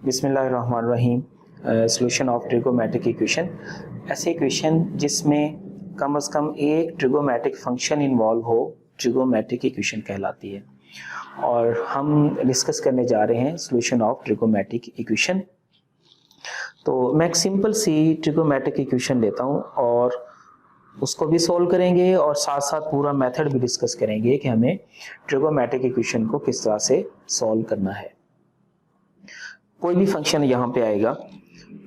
बिस्मिल्लाहिर्रहमानिर्रहीम। Solution of trigonometric equation, ऐसे equation जिसमें कम से कम एक ट्रिगोमेट्रिक फंक्शन इन्वॉल्व हो, ट्रिगोमेट्रिक इक्वेशन कहलाती है। और हम डिस्कस करने जा रहे हैं सॉल्यूशन ऑफ ट्रिगोमेट्रिक इक्वेशन। तो मैं एक सिंपल सी ट्रिगोमेट्रिक इक्वेशन लेता हूं और उसको भी सोल्व करेंगे और साथ साथ पूरा मेथड भी डिस्कस करेंगे कि हमें ट्रिगोमेट्रिक इक्वेशन को किस तरह से सॉल्व करना है। कोई भी फंक्शन यहाँ पे आएगा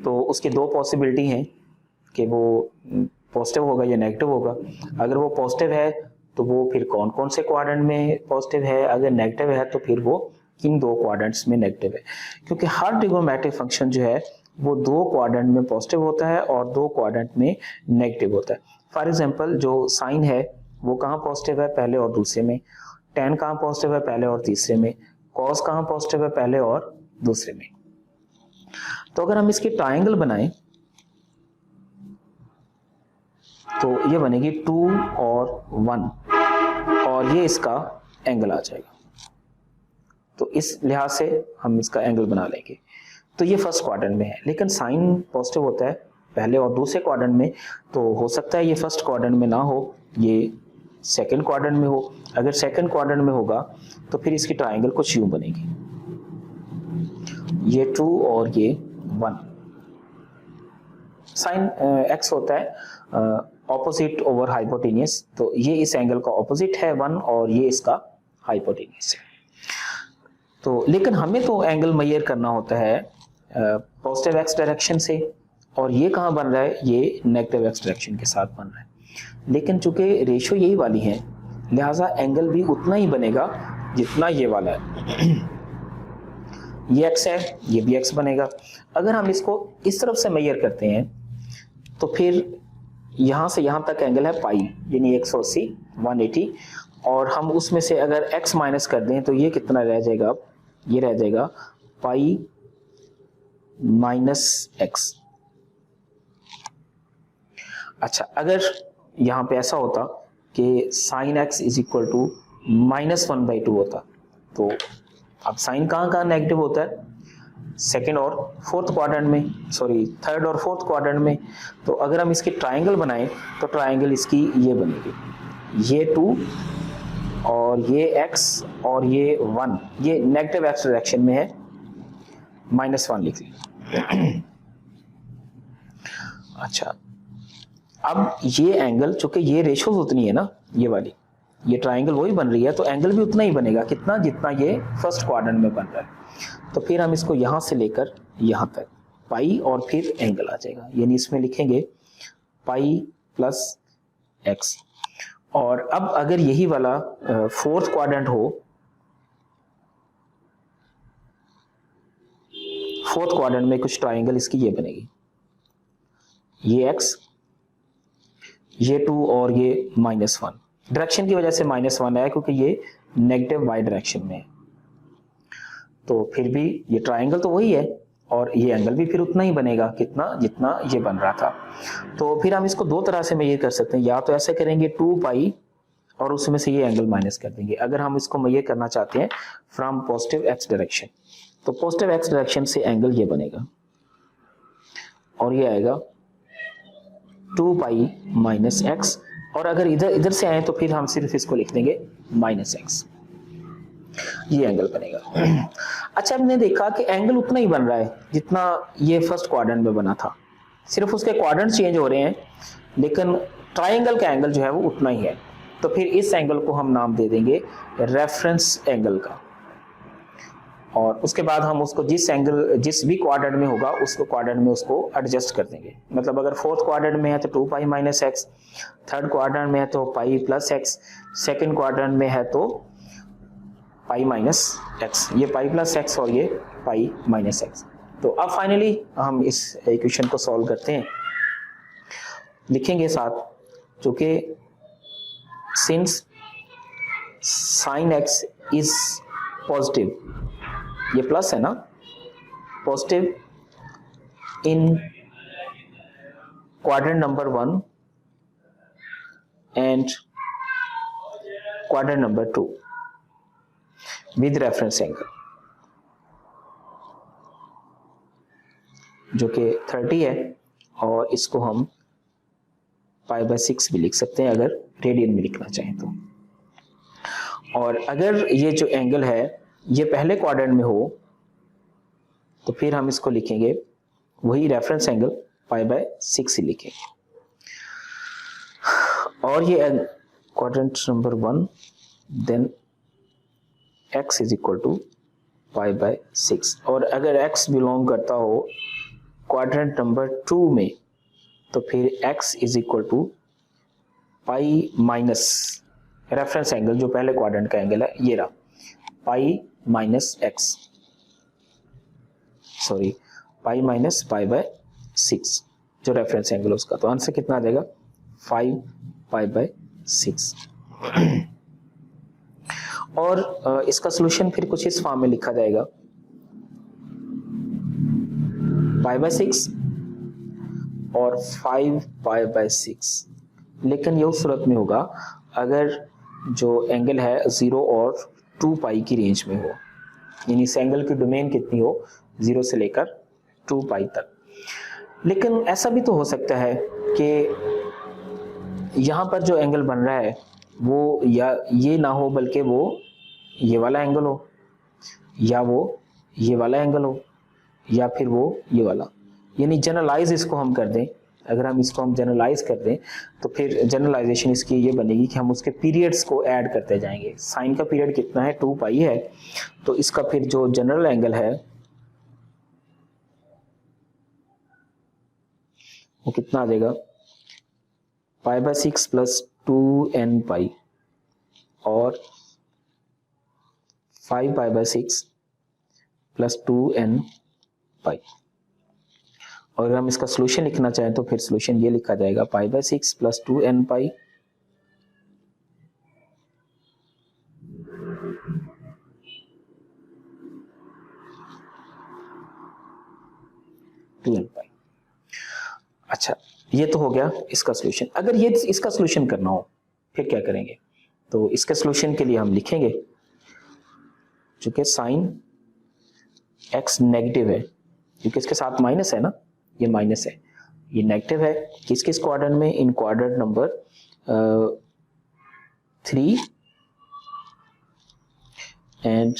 तो उसकी दो पॉसिबिलिटी हैं कि वो पॉजिटिव होगा या नेगेटिव होगा। अगर वो पॉजिटिव है तो वो फिर कौन कौन से क्वाड्रेंट में पॉजिटिव है, अगर नेगेटिव है तो फिर वो किन दो क्वाड्रेंट्स में नेगेटिव है। क्योंकि हर ट्रिगोमेट्रिक फंक्शन जो है वो दो क्वाड्रेंट में पॉजिटिव होता है और दो क्वाड्रेंट में नेगेटिव होता है। फॉर एग्जांपल जो साइन है वो कहाँ पॉजिटिव है, पहले और दूसरे में। टेन कहाँ पॉजिटिव है, पहले और तीसरे में। कॉस कहाँ पॉजिटिव है, पहले और दूसरे में। तो अगर हम इसकी ट्रायंगल बनाएं तो ये बनेगी 2 और 1 और ये इसका एंगल आ जाएगा। तो इस लिहाज से हम इसका एंगल बना लेंगे। तो ये फर्स्ट क्वाड्रेंट में है, लेकिन साइन पॉजिटिव होता है पहले और दूसरे क्वाड्रेंट में। तो हो सकता है ये फर्स्ट क्वाड्रेंट में ना हो, ये सेकंड क्वाड्रेंट में हो। अगर सेकंड क्वाड्रेंट में होगा तो फिर इसकी ट्रायंगल कुछ यूं बनेगी, ये 2 और ये 1। साइन एक्स होता है ऑपोजिट ओवर हाइपोटेनियस, तो ये इस एंगल का ऑपोजिट है 1 और ये इसका हाइपोटेनियस है। तो लेकिन हमें तो एंगल मेजर करना होता है पॉजिटिव एक्स डायरेक्शन से, और ये कहाँ बन रहा है, ये नेगेटिव एक्स डायरेक्शन के साथ बन रहा है। लेकिन चूंकि रेशियो यही वाली है लिहाजा एंगल भी उतना ही बनेगा जितना ये वाला है। ये एक्स है, ये भी एक्स बनेगा। अगर हम इसको इस तरफ से मेजर करते हैं तो फिर यहां से यहां तक एंगल है पाई, यानी 180 180, और हम उसमें से अगर एक्स माइनस कर दें तो ये कितना रह जाएगा, ये रह जाएगा पाई माइनस एक्स। अच्छा, अगर यहां पे ऐसा होता कि sine x is equal to -1/2 होता, तो अब साइन कहाँ नेगेटिव होता है, सेकंड और फोर्थ क्वाड्रेंट में, सॉरी थर्ड और फोर्थ क्वाड्रेंट में। तो अगर हम इसकी ट्रायंगल बनाएं तो ट्रायंगल इसकी ये बनेगी, ये 2 और ये x और ये 1, ये नेगेटिव एक्स डायरेक्शन में है, -1 लिख लीजिए। अच्छा, अब ये एंगल, चूंकि ये रेशोज उतनी है ना, ये वाली, ये ट्रायंगल वही बन रही है, तो एंगल भी उतना ही बनेगा कितना, जितना ये फर्स्ट क्वाड्रेंट में बन रहा है। तो फिर हम इसको यहां से लेकर यहां तक पाई और फिर एंगल आ जाएगा, यानी इसमें लिखेंगे पाई प्लस एक्स। और अब अगर यही वाला फोर्थ क्वाड्रेंट हो, फोर्थ क्वाड्रेंट में कुछ ट्रायंगल इसकी ये बनेगी, ये एक्स, ये 2 और ये -1। डायरेक्शन की वजह से -1 है क्योंकि ये नेगेटिव वाई डायरेक्शन में है। तो फिर भी ये ट्रायंगल तो वही है और ये एंगल भी फिर उतना ही बनेगा कितना, जितना ये बन रहा था। तो फिर हम इसको दो तरह से मेजर कर सकते हैं, या तो ऐसे करेंगे 2 पाई और उसमें से ये एंगल माइनस कर देंगे। अगर हम इसको मेजर करना चाहते हैं फ्रॉम पॉजिटिव एक्स डायरेक्शन, तो पॉजिटिव एक्स डायरेक्शन से एंगल ये बनेगा और ये आएगा 2 पाई माइनस एक्स। और अगर इधर से आए तो फिर हम सिर्फ इसको लिख देंगे -x, ये एंगल बनेगा। अच्छा, हमने देखा कि एंगल उतना ही बन रहा है जितना ये फर्स्ट क्वाड्रेंट में बना था, सिर्फ उसके क्वाड्रेंट्स चेंज हो रहे हैं, लेकिन ट्रायंगल का एंगल जो है वो उतना ही है। तो फिर इस एंगल को हम नाम दे देंगे रेफरेंस एंगल का, और उसके बाद हम उसको जिस भी क्वाड्रेंट में होगा उसको क्वाड्रेंट में उसको एडजस्ट कर देंगे। मतलब अगर फोर्थ क्वाड्रेंट में है तो 2 pi minus x, third quadrant में है तो pi plus x, second quadrant में है तो पाई माइनस एक्स, ये पाई प्लस एक्स और ये पाई माइनस एक्स। तो अब फाइनली हम इस इक्वेशन को सॉल्व करते हैं, लिखेंगे साथ, चूंकि since sign x is positive, ये प्लस है ना, positive in quadrant number 1 and quadrant number 2 with reference angle। जो कि 30 है, और इसको हम π/6 भी लिख सकते हैं अगर रेडियन में लिखना चाहें तो। और अगर ये जो एंगल है ये पहले क्वाड्रेंट में हो तो फिर हम इसको लिखेंगे वही रेफरेंस एंगल π/6 ही लिखेंगे। और ये quadrant number 1, then x is equal to π/6। और अगर x बिलोंग करता हो क्वाड्रेंट नंबर 2 में तो फिर x is equal to pi minus reference angle जो पहले क्वाड्रेंट का एंगल है ये रहा, π-x, सॉरी π-π/6 जो रेफरेंस एंगल उसका। तो आंसर कितना आ जाएगा 5π/6। और इसका सॉल्यूशन फिर कुछ इस फॉर्म में लिखा जाएगा, π/6 और 5π/6, लेकिन ये उस सूरत में होगा अगर जो एंगल है 0 और 2π की रेंज में हो, यानी इस एंगल की डोमेन कितनी हो 0 से लेकर 2π तक। लेकिन ऐसा भी तो हो सकता है कि यहाँ पर जो एंगल बन रहा है वो या ये ना हो बल्कि वो ये वाला एंगल हो, या वो ये वाला एंगल हो, या फिर वो ये वाला, यानी जनरलाइज इसको हम कर दें। अगर हम इसको हम जनरलाइज कर दें तो फिर जनरलाइजेशन इसकी ये बनेगी कि हम उसके पीरियड्स को ऐड करते जाएंगे। साइन का पीरियड कितना है 2π है, तो इसका फिर जो जनरल एंगल है वो कितना आ जाएगा π/6 प्लस 2nπ और 5π/6 प्लस 2nπ। और अगर हम इसका सॉल्यूशन लिखना चाहें तो फिर सॉल्यूशन ये लिखा जाएगा π/6 प्लस 2nπ अच्छा, ये तो हो गया इसका सॉल्यूशन। अगर ये इसका सॉल्यूशन करना हो फिर क्या करेंगे, तो इसके सॉल्यूशन के लिए हम लिखेंगे, चूंकि साइन x नेगेटिव है क्योंकि इसके साथ माइनस है ना, ये माइनस है, ये नेगेटिव है किस किस क्वाड्रेंट में, इन quadrant number 3 and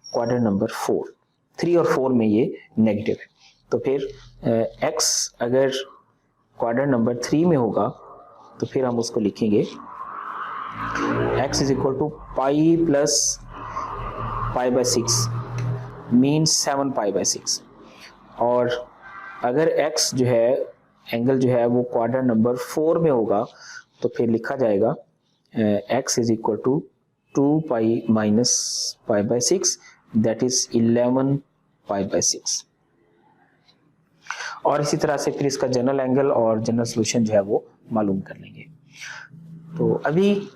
quadrant number 4। 3 और 4 में ये नेगेटिव है। तो फिर x अगर क्वाड्रेंट नंबर 3 में होगा तो फिर हम उसको लिखेंगे x is equal to pi plus π/6 means 7π/6। और अगर x जो है एंगल जो है वो क्वाड्रेंट नंबर 4 में होगा तो फिर लिखा जाएगा x is equal to 2π minus π/6 that is 11π/6। और इसी तरह से फिर इसका जनरल एंगल और जनरल सॉल्यूशन जो है वो मालूम कर लेंगे। तो अभी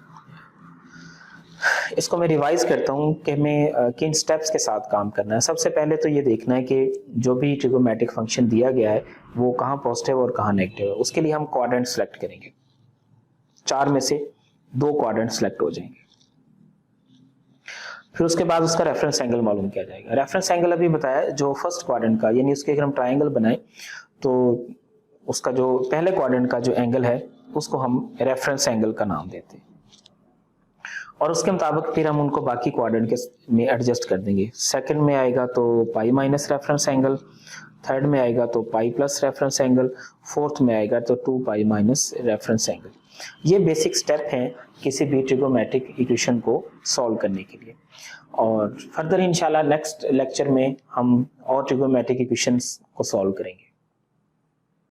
इसको मैं रिवाइज करता हूँ कि हमें किन स्टेप्स के साथ काम करना है। सबसे पहले तो ये देखना है कि जो भी ट्रिगोनोमेट्रिक फंक्शन दिया गया है वो कहाँ पॉजिटिव और कहाँ नेगेटिव है। उसके लिए हम क्वाड्रेंट सेलेक्ट करेंगे, 4 में से 2 क्वाड्रेंट सेलेक्ट हो जाएंगे। फिर उसके बाद उसका रेफरेंस एंगल मालूम किया जाएगा। रेफरेंस एंगल अभी बताया जो फर्स्ट क्वाड्रेंट का, यानी उसके अगर हम ट्राइंगल बनाए तो उसका जो पहले क्वाड्रेंट का जो एंगल है उसको हम रेफरेंस एंगल का नाम देते हैं, और उसके मुताबिक फिर हम उनको बाकी क्वाड्रेंट के में एडजस्ट कर देंगे। सेकंड में आएगा तो पाई माइनस रेफरेंस एंगल, थर्ड में आएगा तो pi plus reference angle, fourth में आएगा तो 2π माइनस रेफरेंस एंगल। ये बेसिक स्टेप हैं किसी भी ट्रिगोनोमेट्रिक इक्वेशन को सॉल्व करने के लिए। और फर्दर इंशाल्लाह नेक्स्ट लेक्चर में हम और ट्रिगोनोमेट्रिक इक्वेशंस को सॉल्व करेंगे।